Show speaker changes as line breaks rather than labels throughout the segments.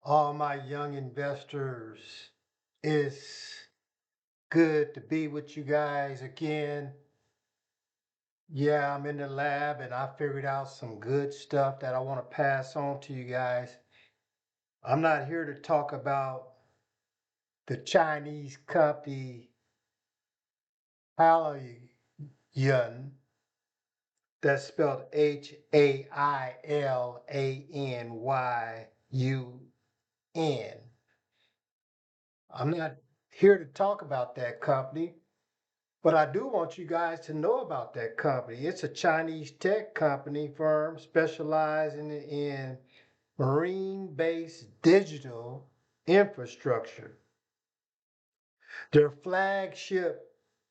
all my young investors. It's good to be with you guys again. Yeah, I'm in the lab and I figured out some good stuff that I want to pass on to you guys. I'm not here to talk about the Chinese company Halayan, that's spelled HailanYun. I'm not here to talk about that company. But I do want you guys to know about that company. It's a Chinese tech company firm specializing in marine-based digital infrastructure. Their flagship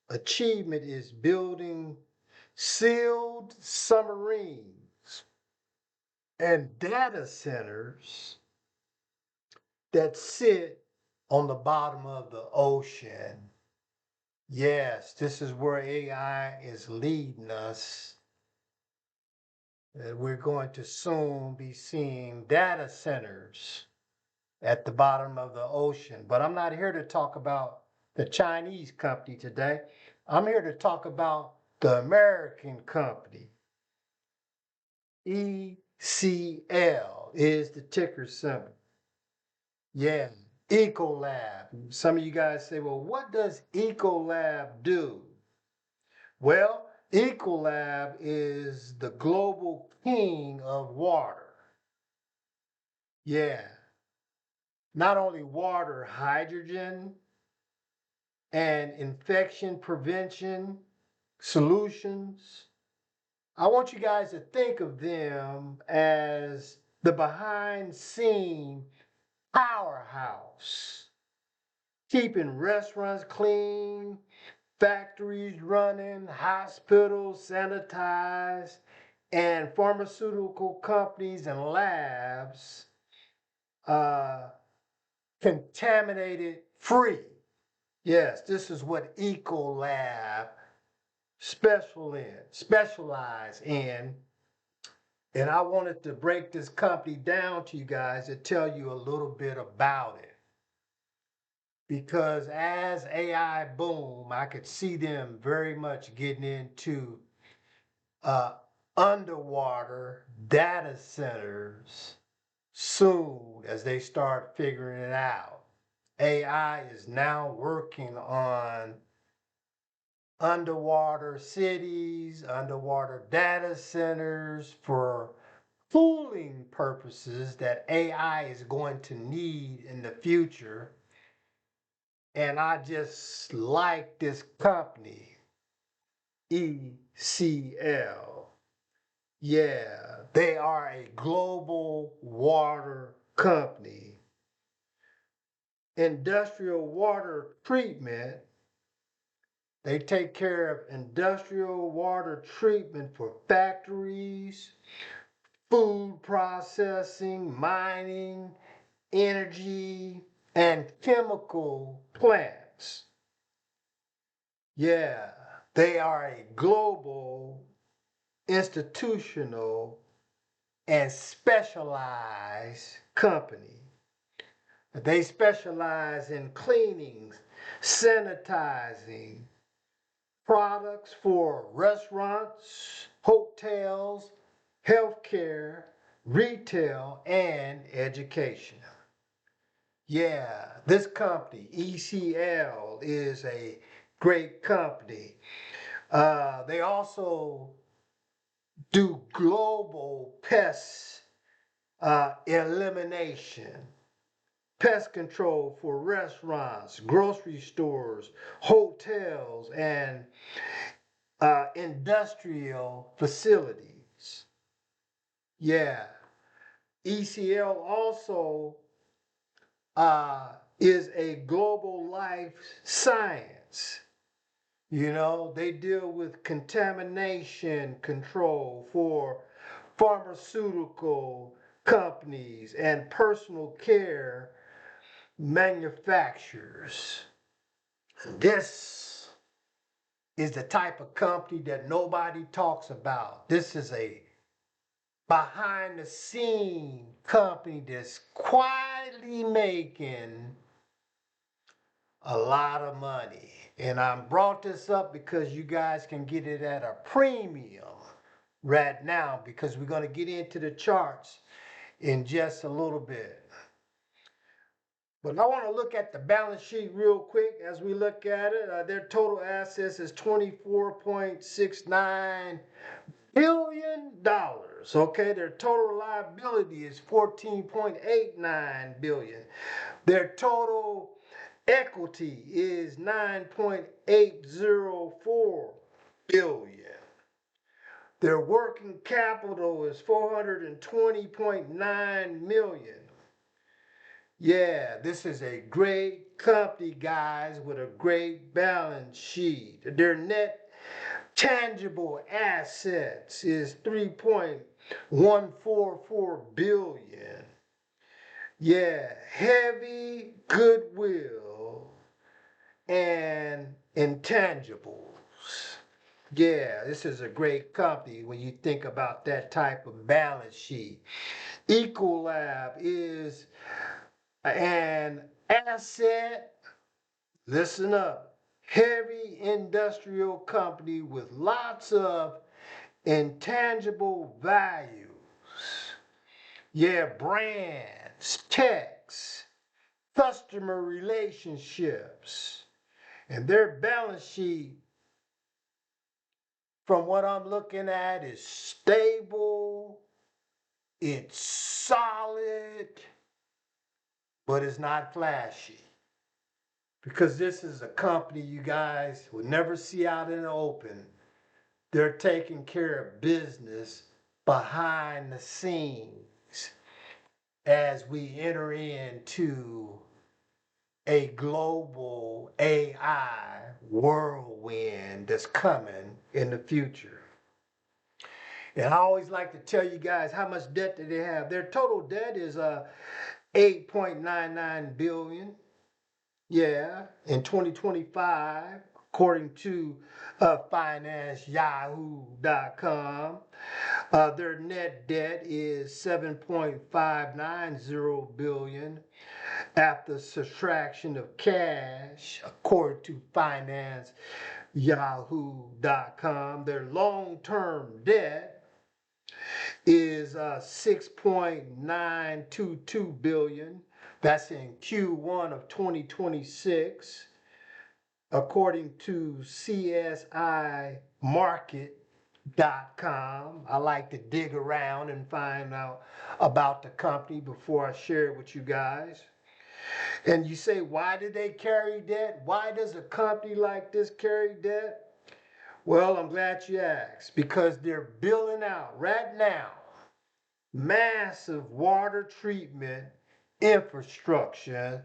achievement is building sealed submarines and data centers that sit on the bottom of the ocean. Yes, this is where AI is leading us. We're going to soon be seeing data centers at the bottom of the ocean. But I'm not here to talk about the Chinese company today. I'm here to talk about the American company. ECL is the ticker symbol. Yeah, Ecolab. Some of you guys say, well, what does Ecolab do? Well, Ecolab is the global king of water. Yeah, not only water, hydrogen and infection prevention solutions. I want you guys to think of them as the behind scene powerhouse, keeping restaurants clean, factories running, hospitals sanitized, and pharmaceutical companies and labs uh, contaminated free. Yes, this is what Ecolab specialize in. And I wanted to break this company down to you guys to tell you a little bit about it. Because as AI boom, I could see them very much getting into uh, underwater data centers soon as they start figuring it out. AI is now working on underwater cities, underwater data centers for cooling purposes that AI is going to need in the future. And I just like this company, ECL. Yeah, they are a global water company. Industrial water treatment. They take care of industrial water treatment for factories, food processing, mining, energy, and chemical plants. Yeah, they are a global, institutional, and specialized company. They specialize in cleaning, sanitizing, products for restaurants, hotels, healthcare, retail, and education. Yeah, this company, ECL, is a great company. They also do global pest elimination, pest control for restaurants, grocery stores, hotels, and industrial facilities. Yeah. ECL also is a global life science. You know, they deal with contamination control for pharmaceutical companies and personal care manufacturers. This is the type of company that nobody talks about. This is a behind the scene company that's quietly making a lot of money. And I brought this up because you guys can get it at a premium right now, because we're going to get into the charts in just a little bit. But I want to look at the balance sheet real quick. As we look at it, their total assets is $24.69 billion. Okay, their total liability is $14.89 billion. Their total equity is $9.804 billion. Their working capital is $420.9 million. Yeah, this is a great company, guys, with a great balance sheet. Their net tangible assets is $3.144 billion. Yeah, heavy goodwill and intangibles. Yeah, this is a great company when you think about that type of balance sheet. Ecolab is an asset, listen up, heavy industrial company with lots of intangible values. Yeah, brands, techs, customer relationships. And their balance sheet, from what I'm looking at, is stable, it's solid, but it's not flashy. Because this is a company you guys will never see out in the open. They're taking care of business behind the scenes as we enter into a global AI whirlwind that's coming in the future. And I always like to tell you guys how much debt do they have. Their total debt is 8.99 billion. Yeah, in 2025, according to FinanceYahoo.com, their net debt is 7.590 billion after subtraction of cash, according to FinanceYahoo.com. Their long-term debt is 6.922 billion. That's in Q1 of 2026, according to CSImarket.com. I like to dig around and find out about the company before I share it with you guys. And you say, why do they carry debt? Why does a company like this carry debt? Well, I'm glad you asked, because they're building out right now massive water treatment infrastructure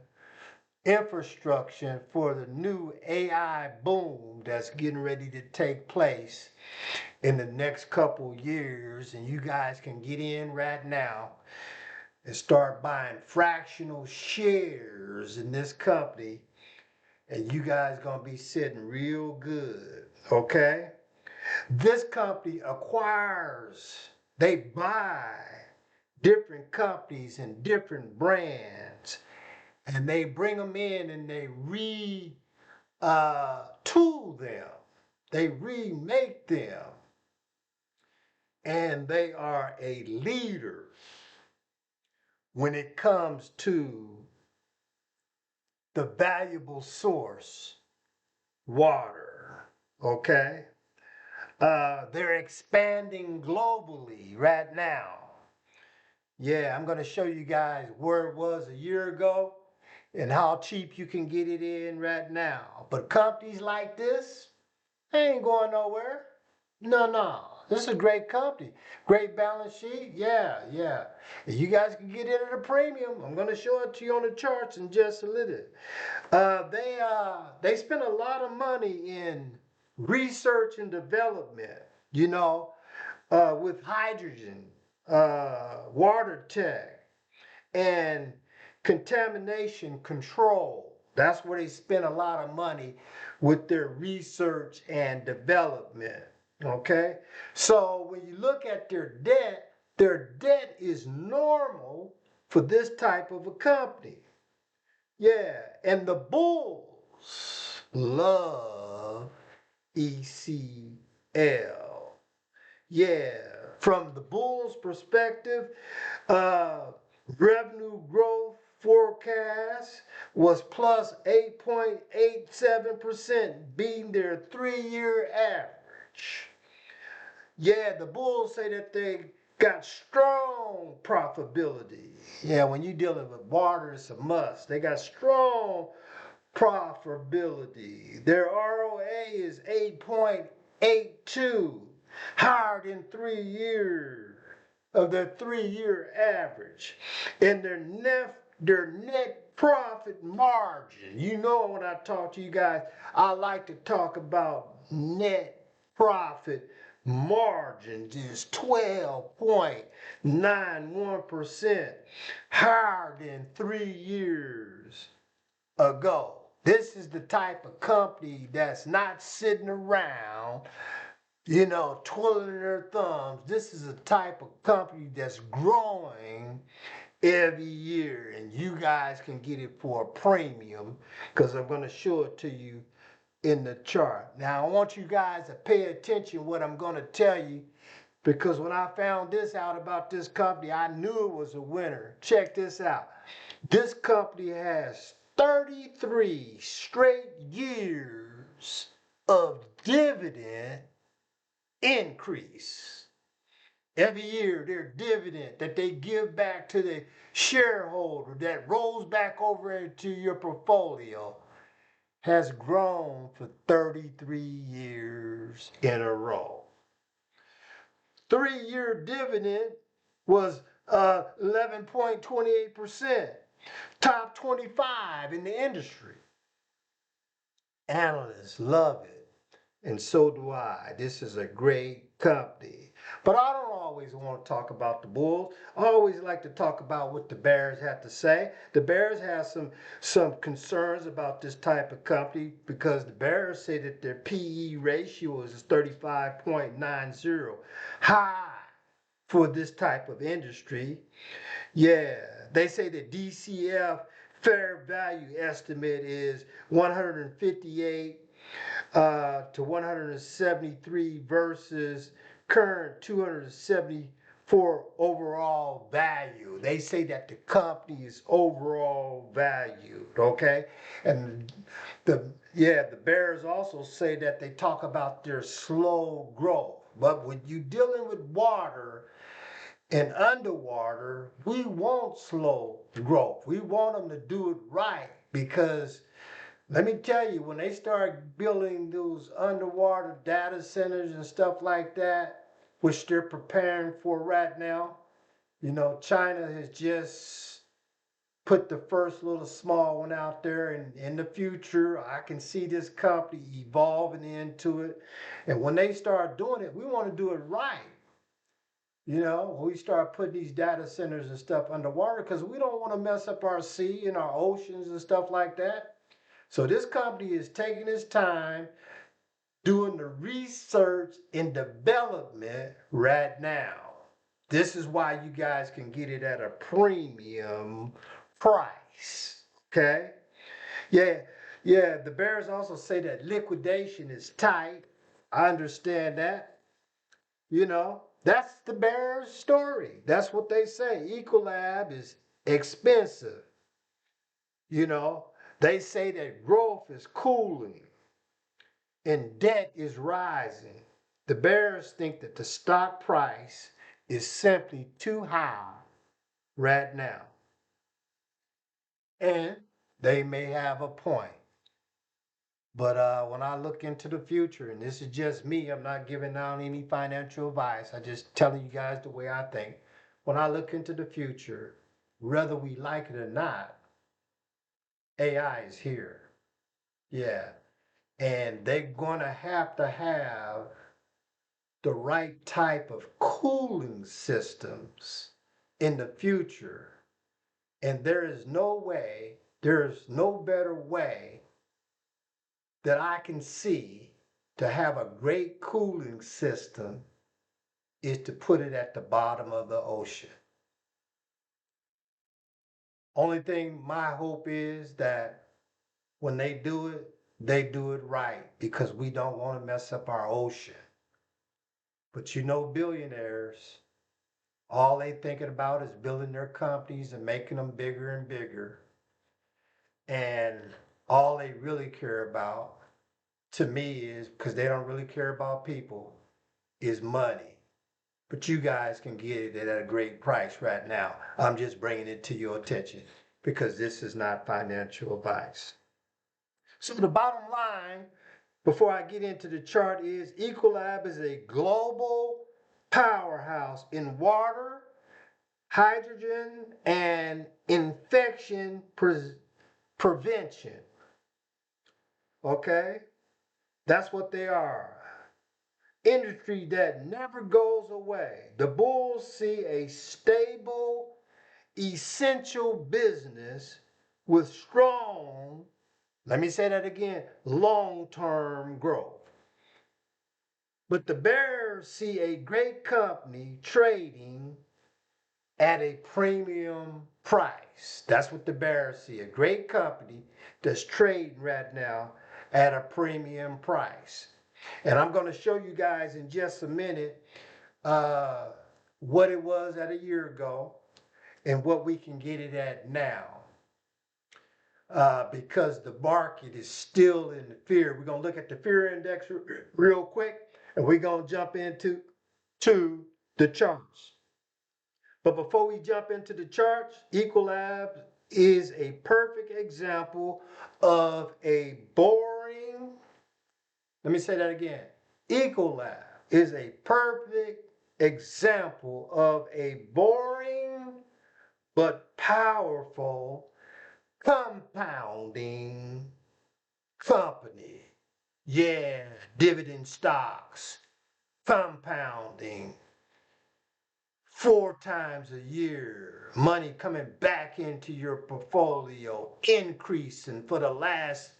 for the new AI boom that's getting ready to take place in the next couple years. And you guys can get in right now and start buying fractional shares in this company, and you guys gonna be sitting real good. Okay, this company they buy different companies and different brands, and they bring them in and they tool them, they remake them, and they are a leader when it comes to the valuable source, water. Okay, they're expanding globally right now. Yeah, I'm going to show you guys where it was a year ago and how cheap you can get it in right now. But companies like this, they ain't going nowhere. No. This is a great company. Great balance sheet. Yeah. And you guys can get it at a premium. I'm going to show it to you on the charts in just a little. They spend a lot of money in research and development, with hydrogen, water tech, and contamination control. That's where they spend a lot of money with their research and development. Okay, so when you look at their debt, their debt is normal for this type of a company. Yeah, and the bulls love ECL. Yeah, from the bulls' perspective, uh, revenue growth forecast was plus 8.87%, beating their 3-year average. Yeah, the bulls say that they got strong profitability. Yeah, when you're dealing with water, it's a must. They got strong profitability. Their ROA is 8.82, higher than 3 years of their 3-year average. And their net profit margin. You know, when I talk to you guys, I like to talk about net profit margin is 12.91%, higher than 3 years ago. This is the type of company that's not sitting around, twiddling their thumbs. This is a type of company that's growing every year, and you guys can get it for a premium because I'm going to show it to you in the chart. Now, I want you guys to pay attention what I'm going to tell you, because when I found this out about this company, I knew it was a winner. Check this out. This company has 33 straight years of dividend increase. Every year, their dividend that they give back to the shareholder that rolls back over into your portfolio has grown for 33 years in a row. 3-year dividend was 11.28%, top 25 in the industry. Analysts love it, and so do I. This is a great company. But I don't always want to talk about the Bulls. I always like to talk about what the Bears have to say. The Bears have some concerns about this type of company, because the Bears say that their PE ratio is 35.90, high for this type of industry. Yeah, they say the DCF fair value estimate is 158 to 173 versus current 274 overall value. They say that the company is overall valued, okay? And the Bears also say that they talk about their slow growth. But when you're dealing with water and underwater, we want slow growth. We want them to do it right, because let me tell you, when they start building those underwater data centers and stuff like that, which they're preparing for right now, China has just put the first little small one out there, and in the future, I can see this company evolving into it. And when they start doing it, we want to do it right. We start putting these data centers and stuff underwater, because we don't want to mess up our sea and our oceans and stuff like that. So this company is taking its time doing the research and development right now. This is why you guys can get it at a premium price. Okay? Yeah, yeah. The Bears also say that liquidation is tight. I understand that. That's the Bears story. That's what they say. Ecolab is expensive. They say that growth is cooling and debt is rising. The Bears think that the stock price is simply too high right now. And they may have a point. But when I look into the future, and this is just me, I'm not giving out any financial advice. I'm just telling you guys the way I think. When I look into the future, whether we like it or not, AI is here. Yeah. And they're going to have the right type of cooling systems in the future. And there is no better way that I can see to have a great cooling system is to put it at the bottom of the ocean. Only thing my hope is that when they do it right because we don't want to mess up our ocean. But you know, billionaires, all they thinking about is building their companies and making them bigger and bigger. And all they really care about, to me, is because they don't really care about people, is money. But you guys can get it at a great price right now. I'm just bringing it to your attention because this is not financial advice. So the bottom line, before I get into the chart, is Ecolab is a global powerhouse in water, hydrogen, and infection prevention. Okay? That's what they are. Industry that never goes away. The Bulls see a stable, essential business with strong, let me say that again, long-term growth. But the Bears see a great company trading at a premium price. That's what the Bears see, a great company that's trading right now at a premium price. And I'm going to show you guys in just a minute what it was at a year ago and what we can get it at now. Because the market is still in the fear. We're going to look at the fear index real quick, and we're going to jump into the charts. But before we jump into the charts, Ecolab is a perfect example of a boring, let me say that again. Ecolab is a perfect example of a boring but powerful compounding company. Yeah, dividend stocks, compounding 4 times a year, money coming back into your portfolio, increasing for the last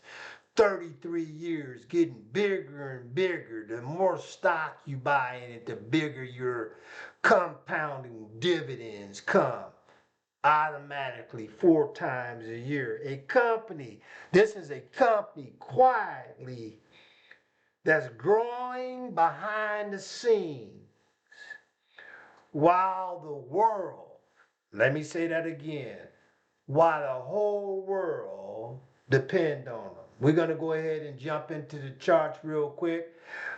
33 years, getting bigger and bigger. The more stock you buy in it, the bigger your compounding dividends come automatically 4 times a year. A company, this is a company quietly that's growing behind the scenes while the world, let me say that again, while the whole world depend on them. We're going to go ahead and jump into the charts real quick.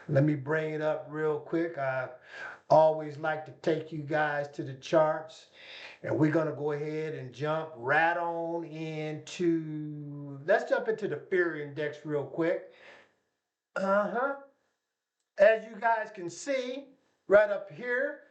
Let me bring it up real quick. I always like to take you guys to the charts. And we're going to go ahead and jump right on into, let's jump into the fear index real quick. As you guys can see right up here,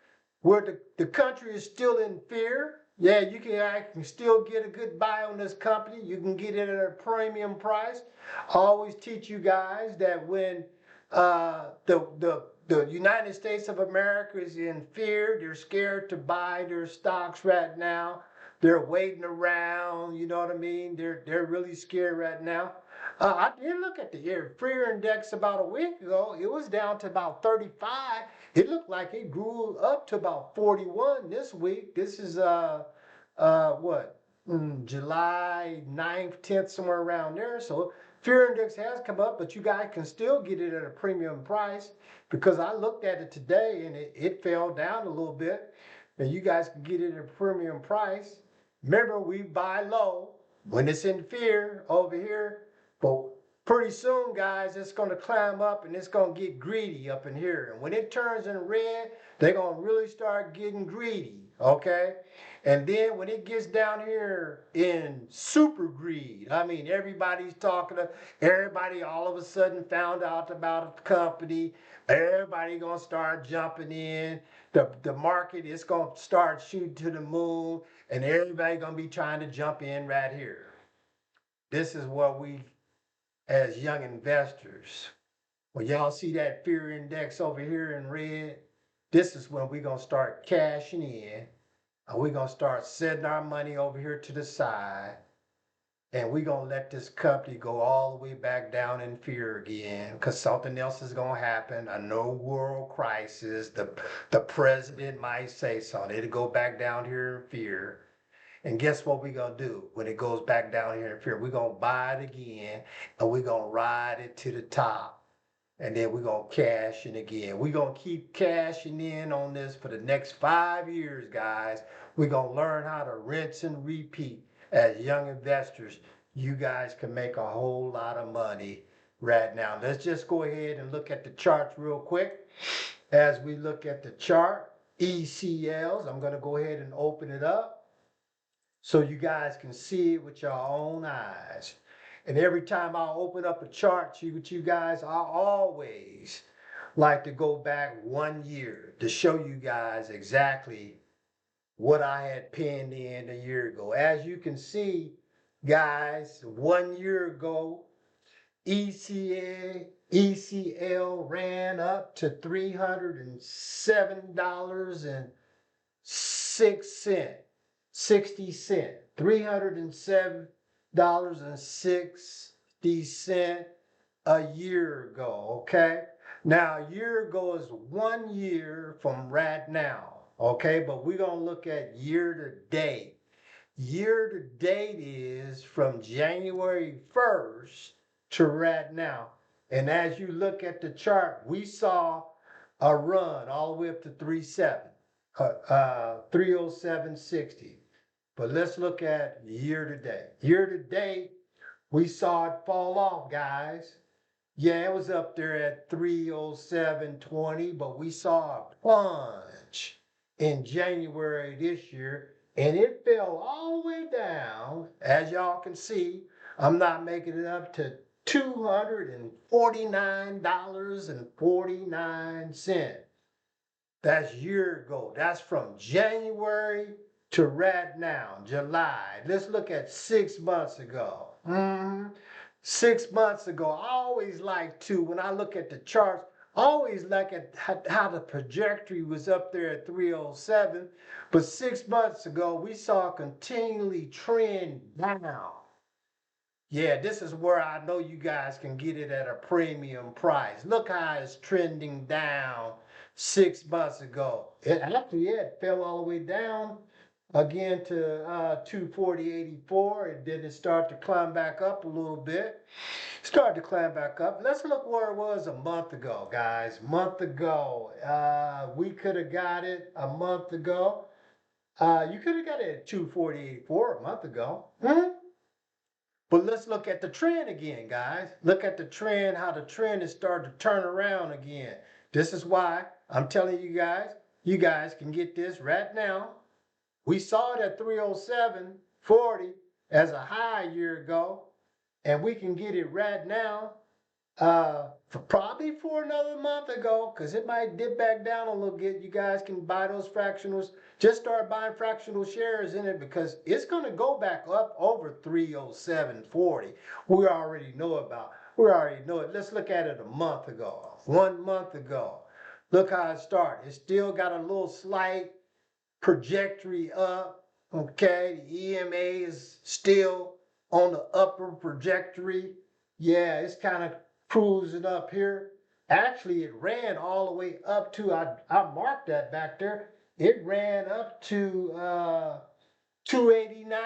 where the country is still in fear. Yeah, I can still get a good buy on this company. You can get it at a premium price. I always teach you guys that when the United States of America is in fear, they're scared to buy their stocks right now. They're waiting around, you know what I mean? They're really scared right now. I did look at the fear index about a week ago. It was down to about 35. It looked like it grew up to about 41 this week. This is what? July 9th, 10th, somewhere around there. So fear index has come up, but you guys can still get it at a premium price because I looked at it today and it fell down a little bit. And you guys can get it at a premium price. Remember, we buy low when it's in fear over here. But pretty soon, guys, it's going to climb up and it's going to get greedy up in here. And when it turns in red, they're going to really start getting greedy, okay? And then when it gets down here in super greed, I mean, everybody all of a sudden found out about a company. Everybody going to start jumping in. The market is going to start shooting to the moon. And everybody going to be trying to jump in right here. This is what we, as young investors, when y'all see that fear index over here in red, this is when we're going to start cashing in. And we're going to start setting our money over here to the side. and we're going to let this company go all the way back down in fear again because something else is going to happen. A no world crisis. The president might say something. It'll go back down here in fear. And guess what we're going to do when it goes back down here in fear? We're going to buy it again and we're going to ride it to the top. And then we're going to cash in again. We're going to keep cashing in on this for the next 5 years, guys. We're going to learn how to rinse and repeat. As young investors, you guys can make a whole lot of money right now. Let's just go ahead and look at the charts real quick. As we look at the chart, ECLs, I'm going to go ahead and open it up so you guys can see it with your own eyes. And every time I open up a chart with you guys, I always like to go back 1 year to show you guys exactly what I had penned in a year ago. As you can see, guys, 1 year ago, ECL ran up to $307.06. 60 cents, $307.60 a year ago, okay? Now, a year ago is 1 year from right now, okay? But we're going to look at year to date. Year to date is from January 1st to right now. And as you look at the chart, we saw a run all the way up to 307.60. But let's look at year to date. Year to date, we saw it fall off, guys. Yeah, it was up there at 307.20, but we saw a plunge in January this year, and it fell all the way down. As y'all can see, I'm not making it up to $249.49. That's year ago. That's from January to right now, July. Let's look at 6 months ago. 6 months ago, I always like to, when I look at the charts, I always look at how the trajectory was up there at 307. But 6 months ago, we saw it continually trend down. Yeah, this is where I know you guys can get it at a premium price. Look how it's trending down 6 months ago. It fell all the way down again to 240.84. It didn't start to climb back up a little bit. Started to climb back up. Let's look where it was a month ago, guys. Month ago. We could have got it a month ago. You could have got it at 240.84 a month ago. But let's look at the trend again, guys. Look at the trend, how the trend is starting to turn around again. This is why I'm telling you guys can get this right now. We saw it at 307.40 as a high a year ago, and we can get it right now probably for another month ago, because it might dip back down a little bit. You guys can buy those fractionals. Just start buying fractional shares in it because it's going to go back up over 307.40. We already know it. Let's look at it a month ago. 1 month ago. Look how it started. It still got a little slight trajectory up. Okay, the EMA is still on the upper trajectory. Yeah, it's kind of cruising up here. Actually, it ran all the way up to, I marked that back there. It ran up to 289.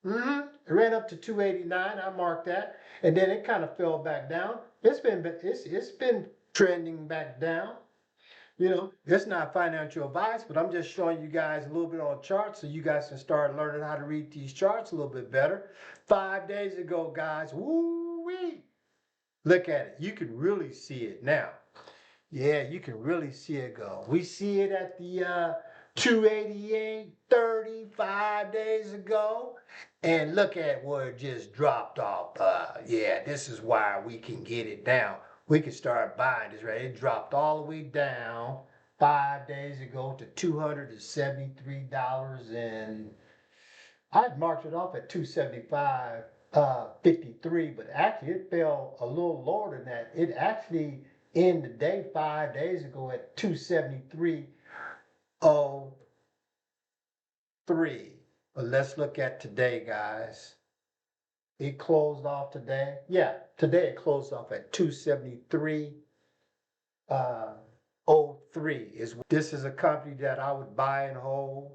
It ran up to 289. I marked that, and then it kind of fell back down. It's been trending back down. You know, it's not financial advice, but I'm just showing you guys a little bit on charts so you guys can start learning how to read these charts a little bit better. 5 days ago, guys, woo-wee. Look at it. You can really see it now. Yeah, you can really see it go. We see it at the 288.30 5 days ago. And look at where it just dropped off. Yeah, this is why we can get it down. We can start buying this, right? It dropped all the way down 5 days ago to $273, and I'd marked it off at 275.53, but actually it fell a little lower than that. It actually ended the day 5 days ago at 273.03. But let's look at today, guys. It closed off today. Yeah, today it closed off at 273. 03 is this is a company that I would buy and hold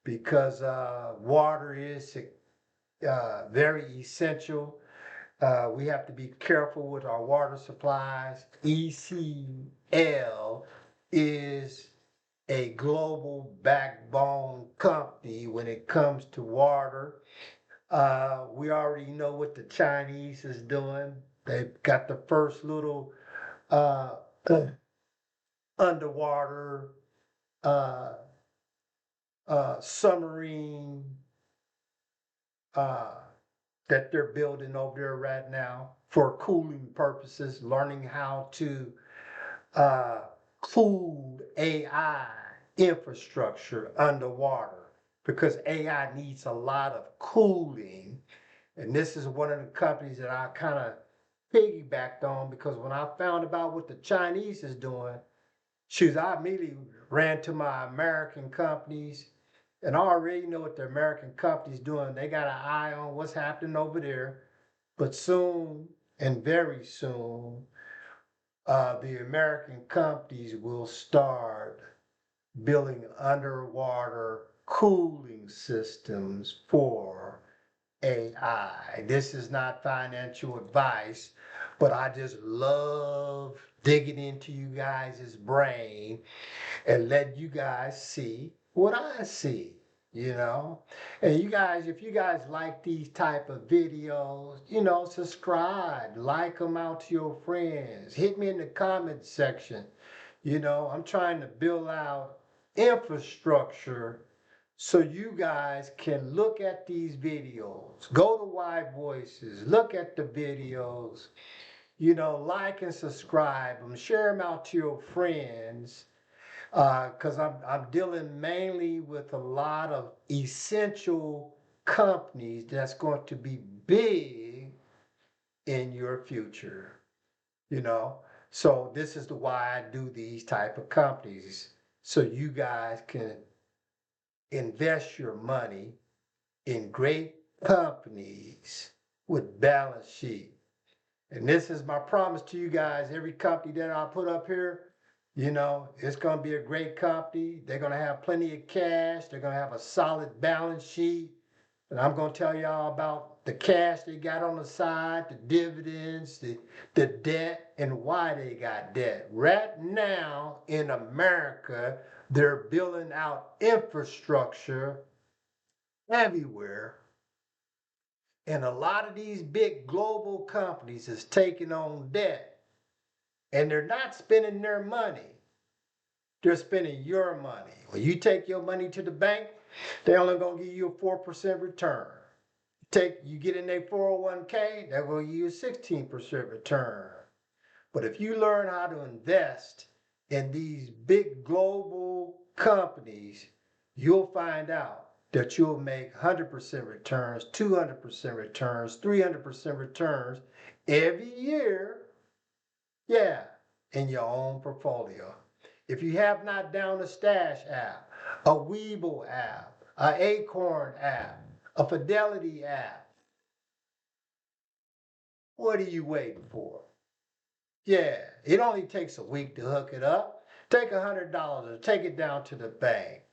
because water is very essential. We have to be careful with our water supplies. ECL is a global backbone company when it comes to water. We already know what the Chinese is doing. They've got the first little uh, underwater uh, submarine uh, that they're building over there right now for cooling purposes, learning how to uh, cool AI infrastructure underwater because AI needs a lot of cooling. And this is one of the companies that I kind of piggybacked on because when I found about what the Chinese is doing, shoot, I immediately ran to my American companies, and I already know what the American companies doing. They got an eye on what's happening over there. But soon, and very soon, the American companies will start building underwater cooling systems for AI. This is not financial advice, but I just love digging into you guys' brain and let you guys see what I see, you know. And you guys, if you guys like these type of videos, subscribe, like them out to your friends, hit me in the comment section. I'm trying to build out infrastructure so you guys can look at these videos, go to Wide Voices, look at the videos, like and subscribe them, share them out to your friends, because I'm dealing mainly with a lot of essential companies that's going to be big in your future, you know. So this is the why I do these type of companies, so you guys can invest your money in great companies with balance sheet. And this is my promise to you guys. Every company that I put up here, it's going to be a great company. They're going to have plenty of cash. They're going to have a solid balance sheet. And I'm going to tell y'all about the cash they got on the side, the dividends, the debt, and why they got debt. Right now in America, they're building out infrastructure everywhere. And a lot of these big global companies is taking on debt. And they're not spending their money. They're spending your money. When you take your money to the bank, they're only going to give you a 4% return. You get in their 401k, they're going to give you a 16% return. But if you learn how to invest in these big global companies, you'll find out that you'll make 100% returns, 200% returns, 300% returns every year. Yeah, in your own portfolio. If you have not downloaded a Stash app, a Weeble app, an Acorn app, a Fidelity app, what are you waiting for? Yeah, it only takes a week to hook it up. Take $100 and take it down to the bank.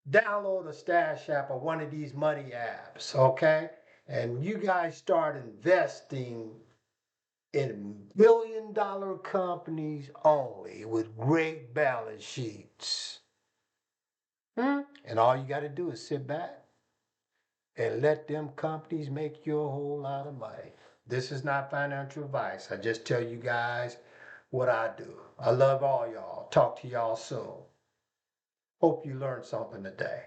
Download a Stash app or one of these money apps, okay? And you guys start investing in $1 billion companies only with great balance sheets. And all you got to do is sit back and let them companies make you a whole lot of money. This is not financial advice. I just tell you guys what I do. I love all y'all. Talk to y'all soon. Hope you learned something today.